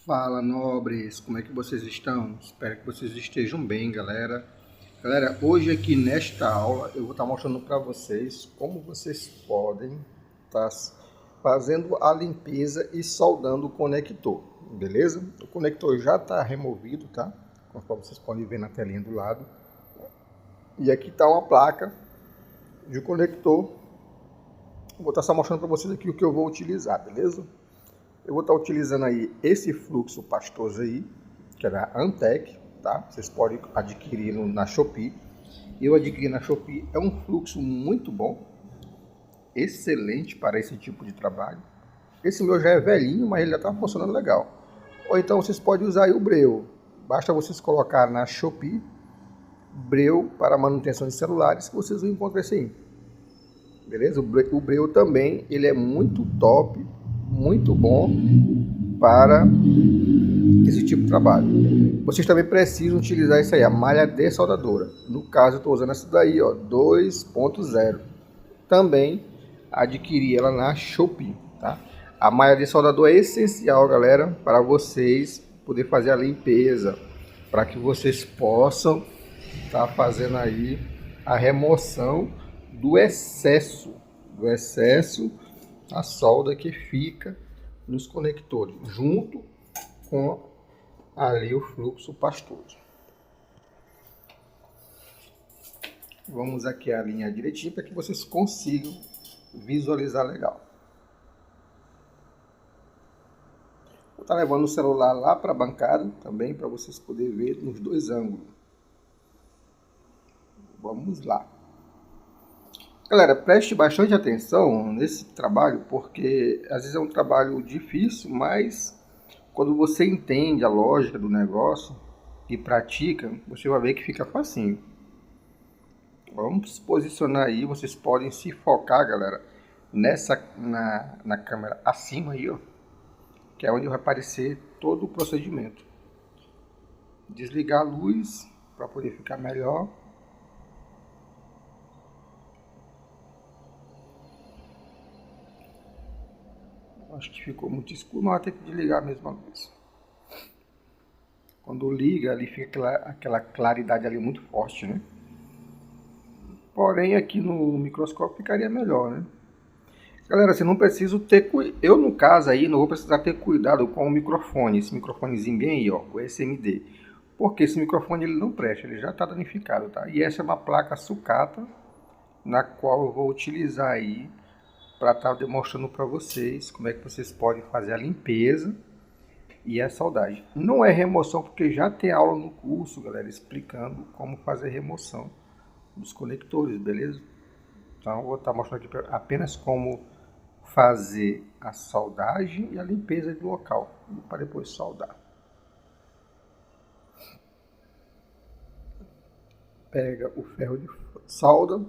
Fala, nobres, como é que vocês estão? Espero que vocês estejam bem, galera. Galera, hoje aqui nesta aula eu vou estar mostrando para vocês como vocês podem estar fazendo a limpeza e soldando o conector, beleza? O conector já está removido, tá? Conforme vocês podem ver na telinha do lado. E aqui está uma placa de conector. Vou estar só mostrando para vocês aqui o que eu vou utilizar, beleza? Eu vou estar utilizando aí esse fluxo pastoso aí, que é da Antec, tá? Vocês podem adquirir na Shopee. Eu adquiri na Shopee, é um fluxo muito bom, excelente para esse tipo de trabalho. Esse meu já é velhinho, mas ele já está funcionando legal. Ou então vocês podem usar aí o Breu. Basta vocês colocar na Shopee, Breu para manutenção de celulares, que vocês vão encontrar esse aí. Beleza? O Breu também, ele é muito top, muito bom para esse tipo de trabalho. Vocês também precisam utilizar isso aí, a malha dessoldadora. No caso, eu estou usando essa daí, ó, 2.0. Também adquiri ela na Shopee, tá? A malha dessoldadora é essencial, galera, para vocês poder fazer a limpeza, para que vocês possam estar fazendo aí a remoção do excesso, a solda que fica nos conectores, junto com ali o fluxo pastoso. Vamos aqui a linha direitinho para que vocês consigam visualizar legal. Vou estar levando o celular lá para a bancada também, para vocês poderem ver nos dois ângulos. Vamos lá. Galera, preste bastante atenção nesse trabalho, porque às vezes é um trabalho difícil, mas quando você entende a lógica do negócio e pratica, você vai ver que fica facinho. Vamos se posicionar aí, vocês podem se focar, galera, na câmera acima aí, ó, que é onde vai aparecer todo o procedimento. Desligar a luz para poder ficar melhor. Acho que ficou muito escuro, mas vai ter que desligar a mesma luz. Quando liga, ali fica aquela claridade ali muito forte, né? Porém, aqui no microscópio ficaria melhor, né? Galera, você não precisa ter... Eu, no caso aí, não vou precisar ter cuidado com o microfone. Esse microfonezinho bem aí, ó, o SMD. Porque esse microfone ele não presta, ele já está danificado, tá? E essa é uma placa sucata, na qual eu vou utilizar aí para estar demonstrando para vocês como é que vocês podem fazer a limpeza e a soldagem. Não é remoção, porque já tem aula no curso, galera, explicando como fazer remoção dos conectores, beleza? Então eu vou estar mostrando aqui apenas como fazer a soldagem e a limpeza do local, para depois soldar. Pega o ferro de solda.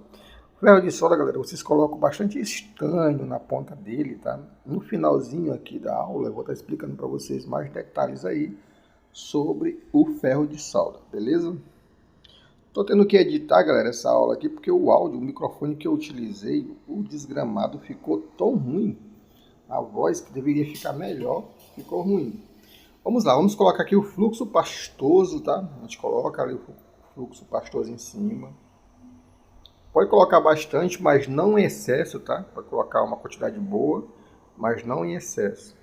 Ferro de solda, galera, vocês colocam bastante estanho na ponta dele, tá? No finalzinho aqui da aula, eu vou estar explicando para vocês mais detalhes aí sobre o ferro de solda, beleza? Tô tendo que editar, galera, essa aula aqui, porque o áudio, o microfone que eu utilizei, o desgramado ficou tão ruim. A voz que deveria ficar melhor, ficou ruim. Vamos lá, vamos colocar aqui o fluxo pastoso, tá? A gente coloca ali o fluxo pastoso em cima. Pode colocar bastante, mas não em excesso, tá? Pode colocar uma quantidade boa, mas não em excesso.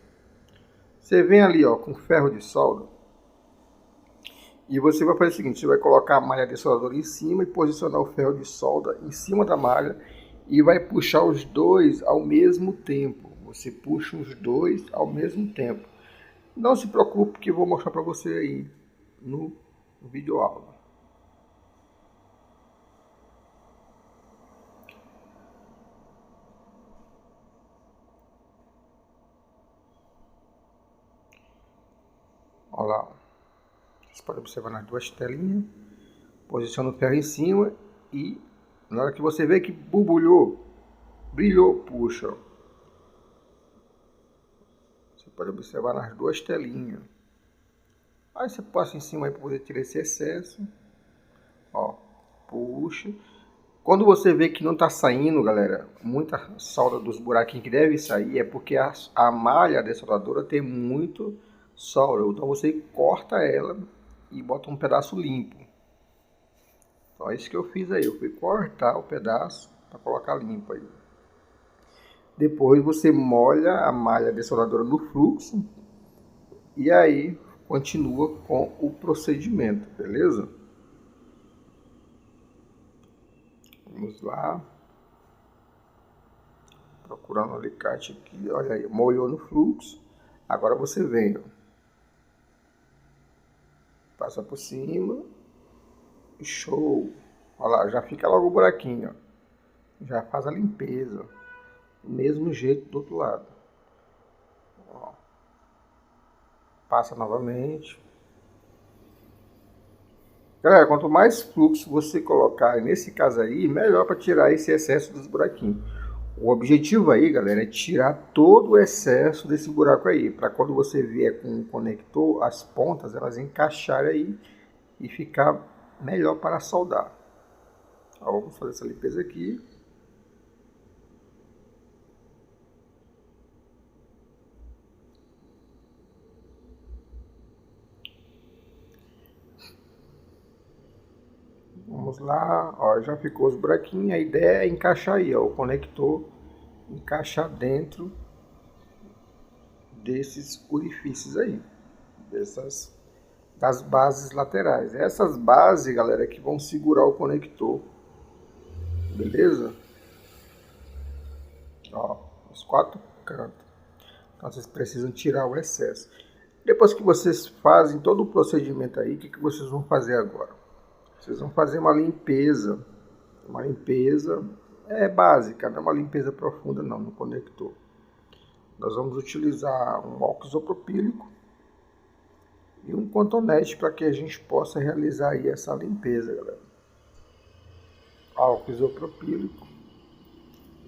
Você vem ali, ó, com ferro de solda. E você vai fazer o seguinte, você vai colocar a malha dessoldadora em cima e posicionar o ferro de solda em cima da malha e vai puxar os dois ao mesmo tempo. Você puxa os dois ao mesmo tempo. Não se preocupe que eu vou mostrar para você aí no vídeo aula. Olha lá, você pode observar nas duas telinhas, posiciona o ferro em cima e na hora que você vê que borbulhou, brilhou, puxa. Você pode observar nas duas telinhas. Aí você passa em cima aí para poder tirar esse excesso. Ó, puxa. Quando você vê que não está saindo, galera, muita solda dos buraquinhos que deve sair, é porque a malha dessoldadora tem muito solda. Então você corta ela e bota um pedaço limpo. Então é isso que eu fiz aí. Eu fui cortar o pedaço para colocar limpo aí. Depois você molha a malha dessoldadora no fluxo e aí continua com o procedimento, beleza? Vamos lá. Procurando o alicate aqui, olha aí, molhou no fluxo. Agora você vem, ó, passa por cima. Show. Olha lá, já fica logo o buraquinho, ó. Já faz a limpeza. Do mesmo jeito do outro lado. Ó. Passa novamente. Galera, quanto mais fluxo você colocar nesse caso aí, melhor para tirar esse excesso dos buraquinhos. O objetivo aí, galera, é tirar todo o excesso desse buraco aí, para quando você vier com o conector, as pontas elas encaixarem aí e ficar melhor para soldar. Ó, vamos fazer essa limpeza aqui. Vamos lá, ó, já ficou os buraquinhos. A ideia é encaixar aí, ó, o conector encaixar dentro desses orifícios aí, das bases laterais. Essas bases, galera, que vão segurar o conector, beleza? Ó, os 4 cantos. Então vocês precisam tirar o excesso. Depois que vocês fazem todo o procedimento aí, o que vocês vão fazer agora? Vocês vão fazer uma limpeza básica, não é uma limpeza profunda não, no conector. Nós vamos utilizar um álcool isopropílico e um cotonete para que a gente possa realizar aí essa limpeza, galera. Álcool isopropílico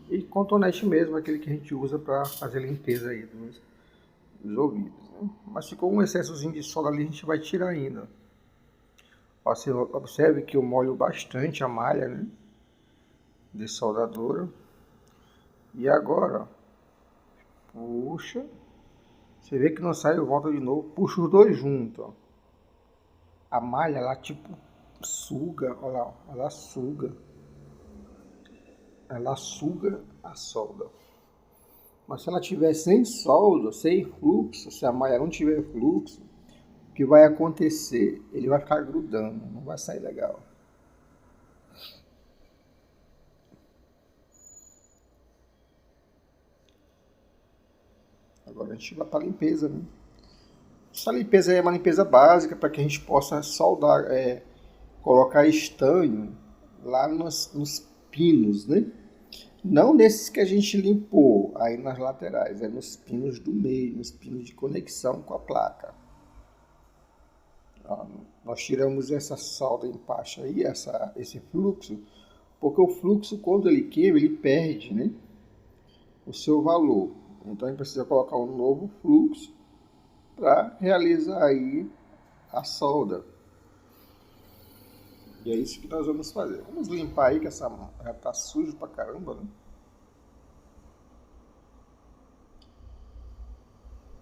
e cotonete mesmo, aquele que a gente usa para fazer a limpeza aí dos ouvidos, né? Mas ficou um excessozinho de solda ali, a gente vai tirar ainda. Ó, você observe que eu molho bastante a malha, né, de soldadura. E agora, puxa, você vê que não sai, eu volto de novo, puxa os dois juntos, ó. A malha, ela tipo suga, olha lá, ela suga a solda. Mas se ela tiver sem solda, sem fluxo, se a malha não tiver fluxo, o que vai acontecer? Ele vai ficar grudando, não vai sair legal. Agora a gente vai para a limpeza, né? Essa limpeza aí é uma limpeza básica para que a gente possa soldar, colocar estanho lá nos pinos, né? Não nesses que a gente limpou aí nas laterais, é nos pinos do meio, nos pinos de conexão com a placa. Ó, nós tiramos essa solda embaixo aí, esse fluxo, porque o fluxo, quando ele queima, ele perde, né, o seu valor. Então a gente precisa colocar um novo fluxo para realizar aí a solda. E é isso que nós vamos fazer. Vamos limpar aí, que essa já tá sujo pra caramba, né?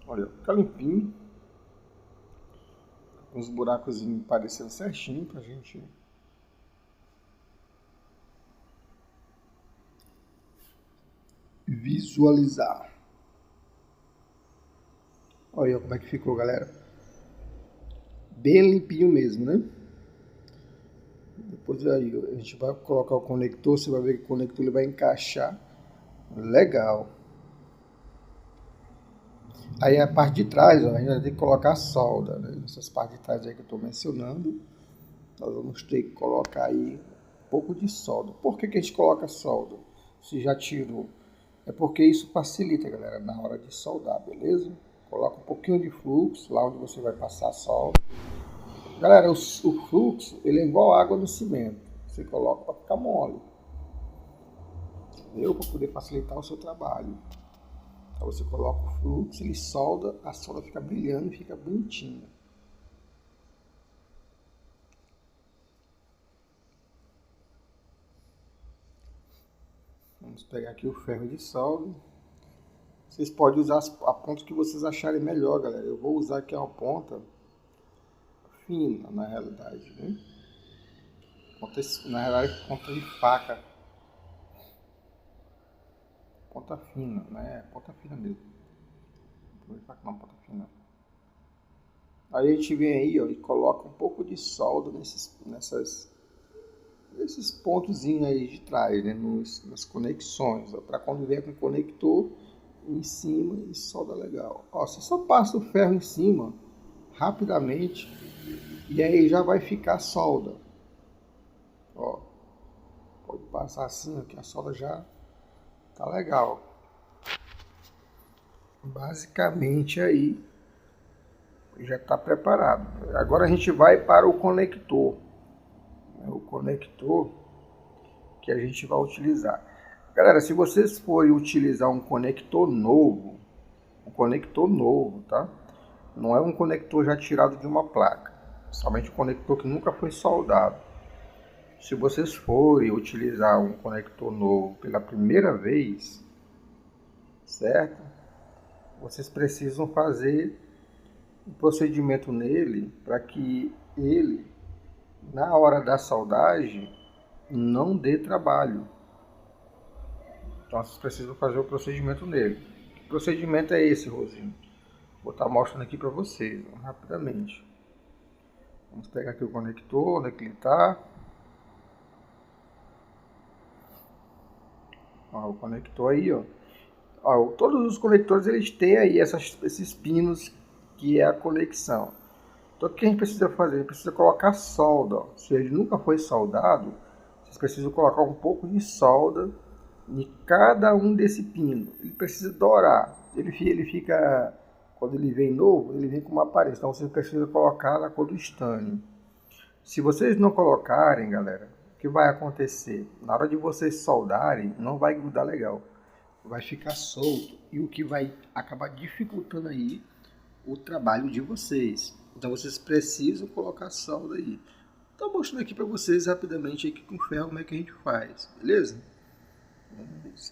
Olha, fica limpinho. Com os buracos parecendo certinho pra gente visualizar. Olha como é que ficou, galera. Bem limpinho mesmo, né? Depois aí a gente vai colocar o conector, você vai ver que o conector ele vai encaixar legal. Aí a parte de trás, ó, a gente vai ter que colocar a solda, né? Essas partes de trás aí que eu estou mencionando, nós vamos ter que colocar aí um pouco de solda. Por que a gente coloca solda? Se já tirou. É porque isso facilita, galera, na hora de soldar, beleza? Coloca um pouquinho de fluxo lá onde você vai passar a solda. Galera, o fluxo, ele é igual água no cimento. Você coloca para ficar mole. Entendeu? Para poder facilitar o seu trabalho. Então você coloca o fluxo, ele solda, a solda fica brilhando e fica bonitinha. Vamos pegar aqui o ferro de solda. Vocês podem usar a ponta que vocês acharem melhor, galera. Eu vou usar aqui uma ponta fina, na realidade, né? Na realidade, ponta de faca. Ponta fina, né? Ponta fina mesmo. Não vou faca não, ponta fina. Aí a gente vem aí, ó, e coloca um pouco de solda nesses pontozinhos aí de trás, né? Nas conexões, para quando vier com o conector em cima e solda legal. Ó, você só passa o ferro em cima rapidamente e aí já vai ficar solda. Ó, pode passar assim, ó, que a solda já tá legal. Basicamente aí já está preparado. Agora a gente vai para o conector. O conector que a gente vai utilizar. Galera, se vocês forem utilizar um conector novo, tá? Não é um conector já tirado de uma placa, somente um conector que nunca foi soldado. Se vocês forem utilizar um conector novo pela primeira vez, certo? Vocês precisam fazer um procedimento nele para que ele, na hora da soldagem, não dê trabalho. Então vocês precisam fazer o procedimento nele. Que procedimento é esse, Rosinho? Vou estar mostrando aqui para vocês, ó, rapidamente. Vamos pegar aqui o conector, onde é que ele está. O conector aí, ó. Todos os conectores eles têm aí esses pinos que é a conexão. Então o que a gente precisa fazer? A gente precisa colocar solda. Ó. Se ele nunca foi soldado, vocês precisam colocar um pouco de solda em cada um desse pino. Ele precisa dourar. Ele fica, quando ele vem novo, ele vem com uma aparência. Então vocês precisam colocar na cor do estanho. Se vocês não colocarem, galera, o que vai acontecer? Na hora de vocês soldarem, não vai grudar legal. Vai ficar solto. E o que vai acabar dificultando aí o trabalho de vocês. Então vocês precisam colocar solda aí. Estou mostrando aqui para vocês rapidamente aqui com ferro como é que a gente faz, beleza?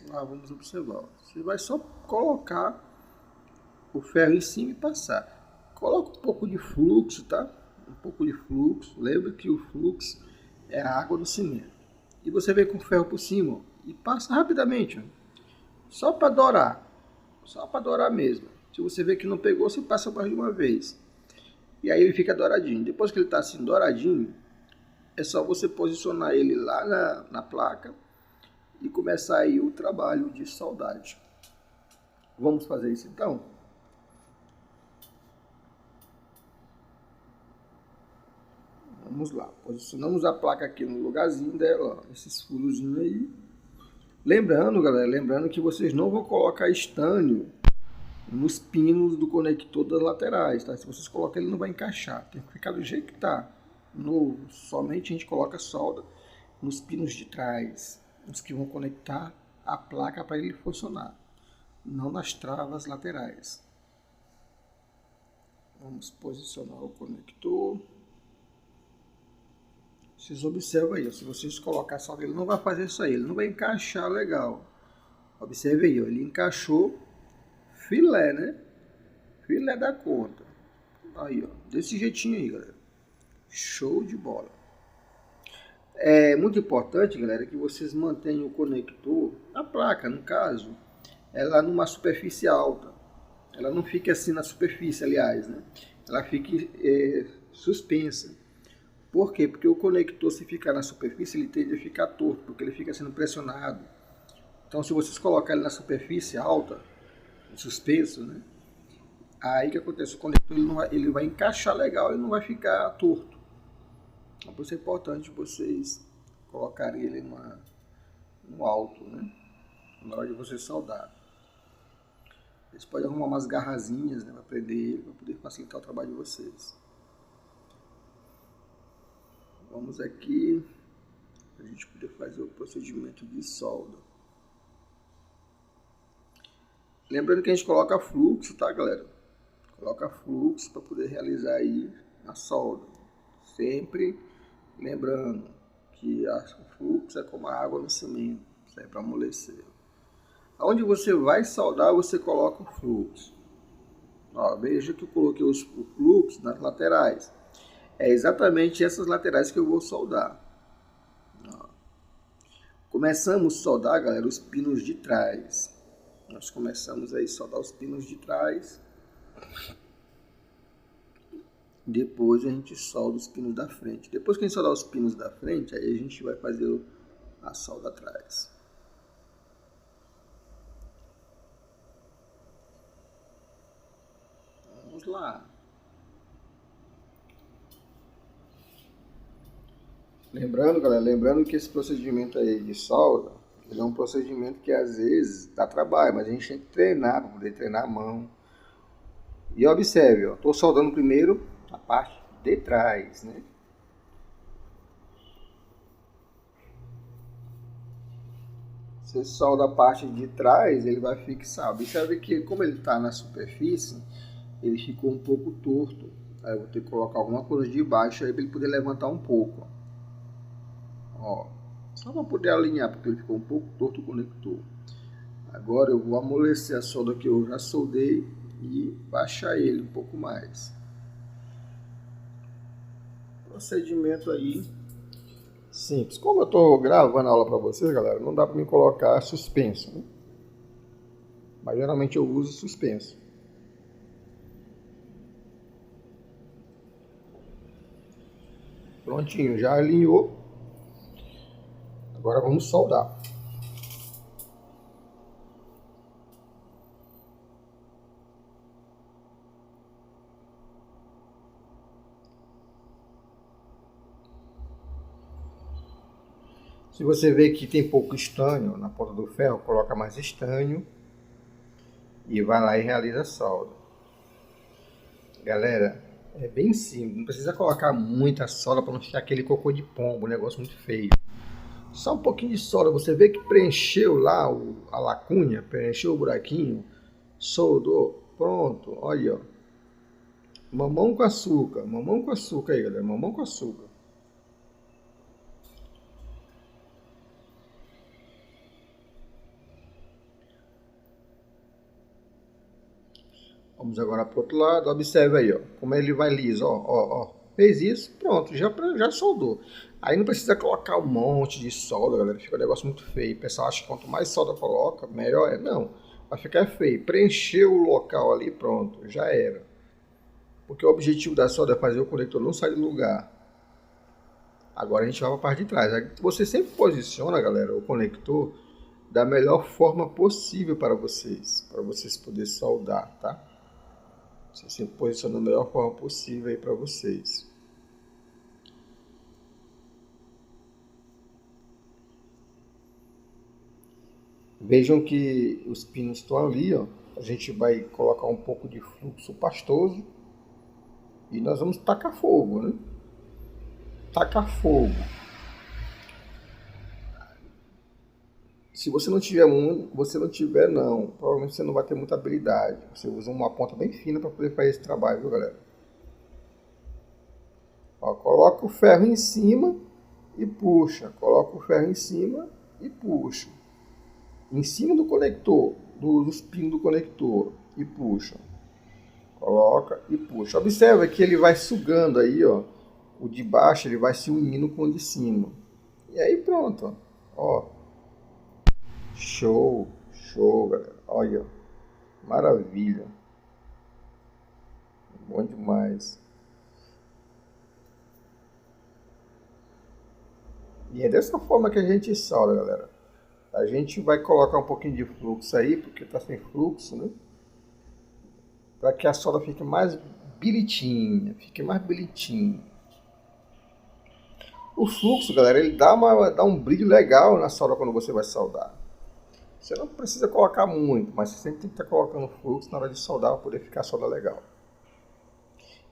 Vamos observar. Você vai só colocar o ferro em cima e passar. Coloca um pouco de fluxo, tá? Um pouco de fluxo. Lembra que o fluxo é a água do cimento. E você vem com o ferro por cima, ó, e passa rapidamente, ó. Só para dourar. Só para dourar mesmo. Se você vê que não pegou, você passa mais de uma vez. E aí ele fica douradinho. Depois que ele está assim douradinho, é só você posicionar ele lá na placa e começar aí o trabalho de soldagem. Vamos fazer isso então? Vamos lá. Posicionamos a placa aqui no lugarzinho dela, ó, esses furozinhos aí. Lembrando, galera, lembrando que vocês não vão colocar estanho nos pinos do conector das laterais, tá? Se vocês colocarem, ele não vai encaixar. Tem que ficar do jeito que tá. Novo. Somente a gente coloca solda nos pinos de trás, os que vão conectar a placa para ele funcionar, não nas travas laterais. Vamos posicionar o conector. Vocês observam aí, ó, se vocês colocar solda, ele não vai fazer isso aí, ele não vai encaixar legal. Observe aí, ó, ele encaixou filé, né? Filé da conta. Aí, ó, desse jeitinho aí, galera. Show de bola. É muito importante, galera, que vocês mantenham o conector, a placa, no caso, ela numa superfície alta. Ela não fique assim na superfície, aliás, né? Ela fique suspensa. Por quê? Porque o conector, se ficar na superfície, ele tende a ficar torto, porque ele fica sendo pressionado. Então, se vocês colocarem ele na superfície alta, suspenso, né? Aí que acontece? O conector ele vai encaixar legal e não vai ficar torto. Então, por isso é importante vocês colocarem ele no alto, né? Na hora de vocês soldar. Vocês podem arrumar umas garrazinhas, né, para prender ele, para poder facilitar o trabalho de vocês. Vamos aqui, para a gente poder fazer o procedimento de solda. Lembrando que a gente coloca fluxo, tá, galera? Coloca fluxo para poder realizar aí a solda. Sempre lembrando que o fluxo é como a água no cimento, serve para amolecer. Onde você vai soldar, você coloca o fluxo. Ó, veja que eu coloquei o fluxo nas laterais. É exatamente essas laterais que eu vou soldar. Ó. Começamos a soldar, galera, os pinos de trás. Nós começamos aí a soldar os pinos de trás. Depois a gente solda os pinos da frente. Depois que a gente soldar os pinos da frente, aí a gente vai fazer a solda atrás. Vamos lá. Lembrando, galera, que esse procedimento aí de solda, ele é um procedimento que às vezes dá trabalho, mas a gente tem que treinar para poder treinar a mão. E observe, ó, estou soldando primeiro a parte de trás, né? Você solda a parte de trás, ele vai fixar. Observe que como ele está na superfície, ele ficou um pouco torto. Aí eu vou ter que colocar alguma coisa de baixo aí para ele poder levantar um pouco. Ó, só para poder alinhar, porque ele ficou um pouco torto o conector. Agora eu vou amolecer a solda que eu já soldei e baixar ele um pouco mais. Procedimento aí simples. Como eu estou gravando a aula para vocês, galera, não dá para me colocar suspenso, né? Mas geralmente eu uso suspenso. Prontinho, já alinhou. Agora vamos soldar. Se você vê que tem pouco estanho na ponta do ferro, coloca mais estanho e vai lá e realiza a solda. Galera, é bem simples, não precisa colocar muita solda para não ficar aquele cocô de pombo, um negócio muito feio. Só um pouquinho de solda, você vê que preencheu lá a lacuna, preencheu o buraquinho, soldou, pronto, olha aí, ó. Mamão com açúcar aí, galera, mamão com açúcar. Vamos agora para o outro lado, observe aí, ó, como ele vai liso, ó. Fez isso, pronto, já soldou. Aí não precisa colocar um monte de solda, galera, fica um negócio muito feio. O pessoal acha que quanto mais solda coloca, melhor é. Não, vai ficar feio. Preencheu o local ali, pronto, já era. Porque o objetivo da solda é fazer o conector não sair do lugar. Agora a gente vai para a parte de trás. Você sempre posiciona, galera, o conector da melhor forma possível para vocês poderem soldar, tá? Você sempre posiciona da melhor forma possível aí para vocês. Vejam que os pinos estão ali, ó. A gente vai colocar um pouco de fluxo pastoso e nós vamos tacar fogo, né? Tacar fogo. Se você não tiver provavelmente você não vai ter muita habilidade. Você usa uma ponta bem fina para poder fazer esse trabalho, viu, galera? Ó, coloca o ferro em cima e puxa. Coloca o ferro em cima e puxa. Em cima do conector, dos pinos do conector e puxa. Coloca e puxa. Observa que ele vai sugando aí, ó. O de baixo ele vai se unindo com o de cima. E aí pronto, ó. Show, galera. Olha, maravilha. Bom demais. E é dessa forma que a gente solda, galera. A gente vai colocar um pouquinho de fluxo aí, porque tá sem fluxo, né? Para que a solda fique mais bonitinha, O fluxo, galera, ele dá um brilho legal na solda quando você vai soldar. Você não precisa colocar muito, mas você sempre tem que estar colocando fluxo na hora de soldar para poder ficar a solda legal.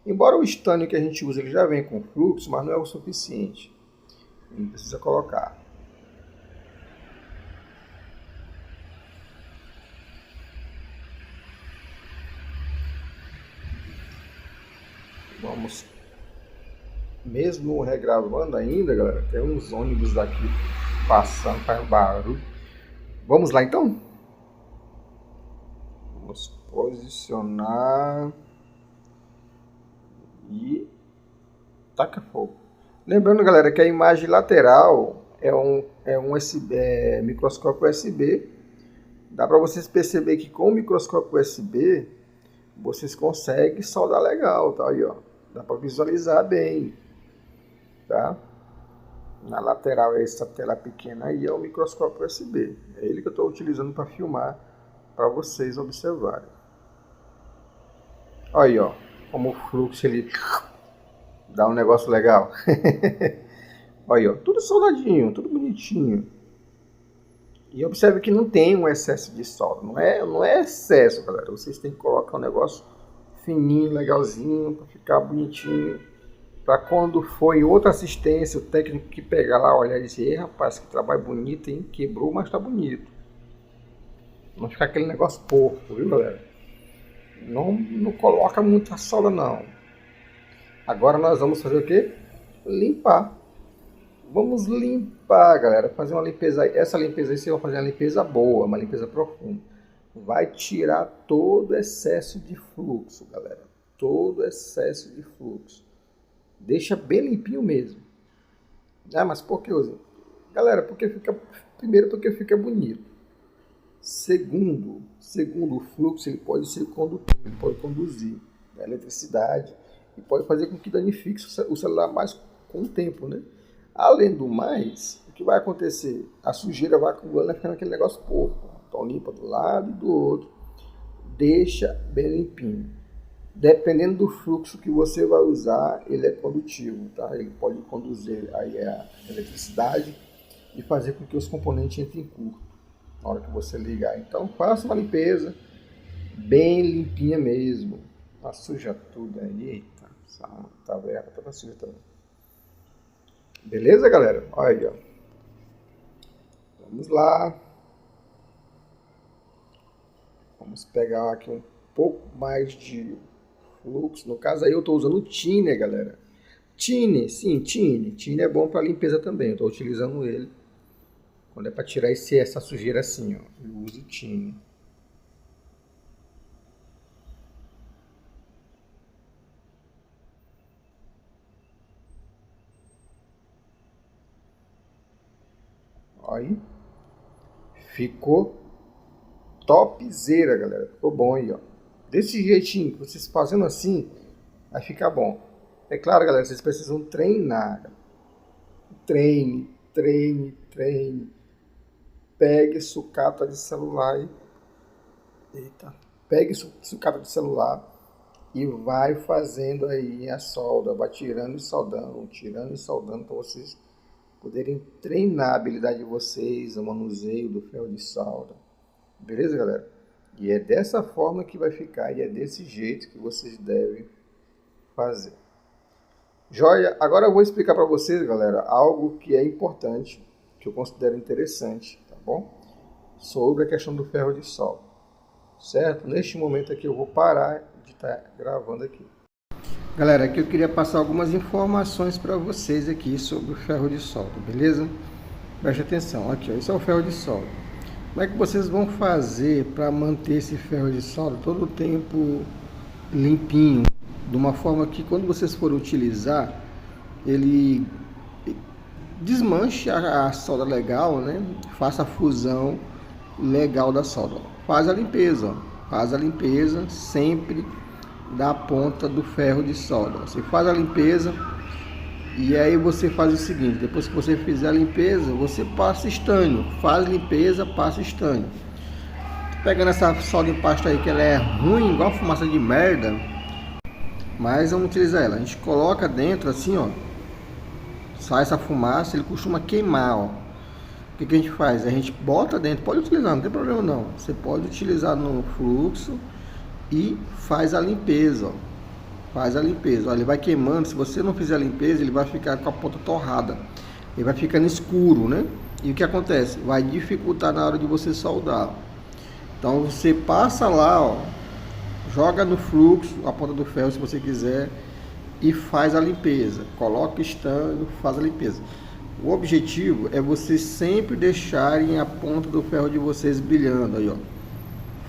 Embora o estanho que a gente usa ele já venha com fluxo, mas não é o suficiente. Não precisa colocar. Vamos, mesmo regravando ainda, galera, tem uns ônibus daqui passando, faz barulho. Vamos lá então? posicionar e taca fogo. Lembrando, galera, que a imagem lateral é um USB, microscópio USB. Dá para vocês perceber que com o microscópio USB vocês conseguem soldar legal, tá? Aí, ó, dá para visualizar bem, tá? Na lateral é essa tela pequena aí, é o microscópio USB. É ele que eu estou utilizando para filmar, para vocês observarem. Aí, ó, como o fluxo ele dá um negócio legal. Aí, ó, tudo soldadinho, tudo bonitinho. E observe que não tem um excesso de solda, não é excesso, galera. Vocês têm que colocar um negócio fininho, legalzinho, para ficar bonitinho. Para quando for em outra assistência, o técnico que pegar lá, olhar e dizer: rapaz, que trabalho bonito, hein? Quebrou, mas tá bonito. Não ficar aquele negócio porco, viu, galera? Não coloca muita solda, não. Agora nós vamos fazer o quê? Limpar. Vamos limpar, galera. Fazer uma limpeza. Essa limpeza aí, você vai fazer uma limpeza boa, uma limpeza profunda. Vai tirar todo excesso de fluxo, galera. Todo excesso de fluxo. Deixa bem limpinho mesmo. Ah, mas por que usa? Galera, primeiro porque fica bonito. Segundo, o fluxo ele pode ser condutor, ele pode conduzir a eletricidade e pode fazer com que danifique o celular mais com o tempo, né? Além do mais, o que vai acontecer? A sujeira vai acumulando, vai ficando aquele negócio porco. Então limpa do lado e do outro. Deixa bem limpinho. Dependendo do fluxo que você vai usar, ele é condutivo, tá? Ele pode conduzir aí a eletricidade e fazer com que os componentes entrem em curto na hora que você ligar. Então faça uma limpeza bem limpinha mesmo. Tá suja tudo aí. Eita, tá vendo? Tá suja também. Beleza, galera? Olha aí, ó. Vamos lá. Vamos pegar aqui um pouco mais de fluxo. No caso aí eu estou usando o Thinner, galera. Thinner, sim, Thinner. Thinner é bom para limpeza também. Eu estou utilizando ele quando é para tirar essa sujeira assim, ó. Eu uso o Thinner. Aí ficou topzera, galera. Ficou bom aí, ó. Desse jeitinho, vocês fazendo assim, vai ficar bom. É claro, galera, vocês precisam treinar. Treine. Pegue sucata de celular. Pegue sucata de celular e vai fazendo aí a solda. Vai tirando e soldando, para vocês poderem treinar a habilidade de vocês, o manuseio do ferro de solda. Beleza, galera? E é dessa forma que vai ficar, e é desse jeito que vocês devem fazer. Joia? Agora eu vou explicar para vocês, galera, algo que é importante, que eu considero interessante, tá bom? Sobre a questão do ferro de solda, certo? Neste momento aqui eu vou parar de estar gravando aqui. Galera, aqui eu queria passar algumas informações para vocês aqui sobre o ferro de solda, beleza? Preste atenção, aqui ó, esse é o ferro de solda. Como é que vocês vão fazer para manter esse ferro de solda todo o tempo limpinho, de uma forma que quando vocês forem utilizar, ele desmanche a solda legal, né? Faça a fusão legal da solda. Faz a limpeza, sempre da ponta do ferro de solda. Você faz a limpeza e aí você faz o seguinte: depois que você fizer a limpeza, você passa estanho, faz limpeza, passa estanho. Pegando essa solda em pasta aí que ela é ruim, igual fumaça de merda, mas vamos utilizar ela. A gente coloca dentro assim, ó, sai essa fumaça, ele costuma queimar, ó. O que a gente faz? A gente bota dentro, pode utilizar, não tem problema não. Você pode utilizar no fluxo e faz a limpeza, ó. Faz a limpeza, ó, ele vai queimando. Se você não fizer a limpeza, ele vai ficar com a ponta torrada, ele vai ficando escuro, né? E o que acontece? Vai dificultar na hora de você soldar. Então você passa lá, ó, joga no fluxo a ponta do ferro se você quiser e faz a limpeza. Coloca o estanho, faz a limpeza. O objetivo é vocês sempre deixarem a ponta do ferro de vocês brilhando aí, ó.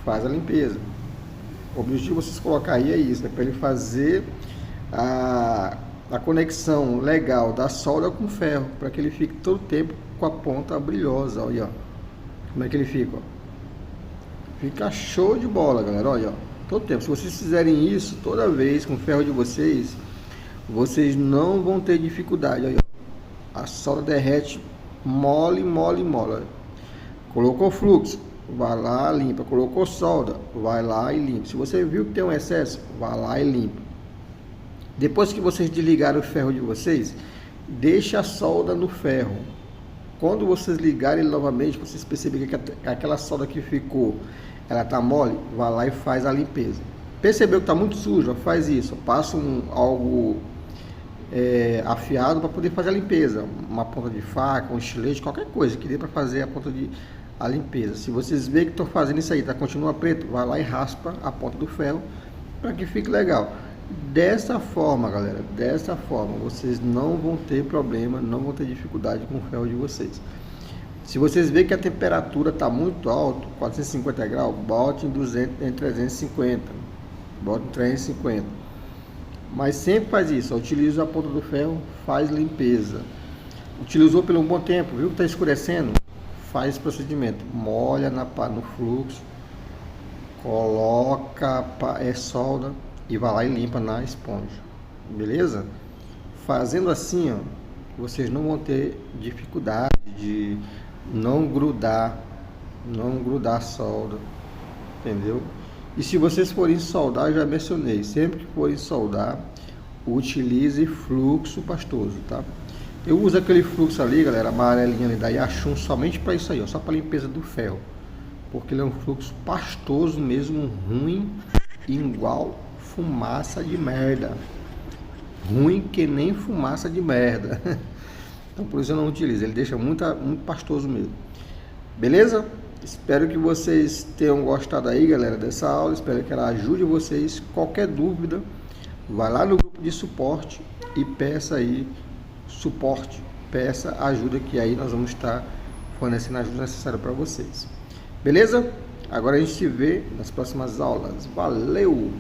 Faz a limpeza. O objetivo de vocês colocar aí é isso, é para ele fazer a conexão legal da solda com o ferro, para que ele fique todo tempo com a ponta brilhosa. Olha, ó. Como é que ele fica, ó. Fica show de bola, galera. Olha, ó. Todo tempo. Se vocês fizerem isso toda vez com o ferro de vocês, vocês não vão ter dificuldade. Olha, ó. A solda derrete mole, mole, mole. Colocou fluxo, vai lá, limpa. Colocou solda, vai lá e limpa. Se você viu que tem um excesso, vai lá e limpa. Depois que vocês desligarem o ferro de vocês, deixa a solda no ferro. Quando vocês ligarem ele novamente, vocês perceberem que aquela solda que ficou, ela tá mole, vai lá e faz a limpeza. Percebeu que está muito sujo? Faz isso. Passa algo afiado para poder fazer a limpeza. Uma ponta de faca, um estilete, qualquer coisa que dê para fazer a limpeza. Se vocês verem que estão fazendo isso aí, continua preto, vai lá e raspa a ponta do ferro para que fique legal. Dessa forma, galera, dessa forma, vocês não vão ter problema, não vão ter dificuldade com o ferro de vocês. Se vocês verem que a temperatura está muito alta, 450 graus, bote em 350, bote em 350. Mas sempre faz isso, utiliza a ponta do ferro, faz limpeza. Utilizou por um bom tempo, viu que está escurecendo? Faz esse procedimento, molha no fluxo, coloca solda e vai lá e limpa na esponja, beleza? Fazendo assim, ó, vocês não vão ter dificuldade de não grudar a solda, entendeu? E se vocês forem soldar, já mencionei, sempre que forem soldar, utilize fluxo pastoso, tá? Eu uso aquele fluxo ali, galera, amarelinho ali da Yachun, somente para isso aí, ó, só para limpeza do ferro, porque ele é um fluxo pastoso mesmo, ruim, igual fumaça de merda, ruim que nem fumaça de merda. Então por isso eu não utilizo, ele deixa muito pastoso mesmo, beleza? Espero que vocês tenham gostado aí, galera, dessa aula. Espero que ela ajude vocês. Qualquer dúvida, vai lá no grupo de suporte e peça aí suporte, peça ajuda, que aí nós vamos estar fornecendo a ajuda necessária para vocês, beleza? Agora a gente se vê nas próximas aulas. Valeu!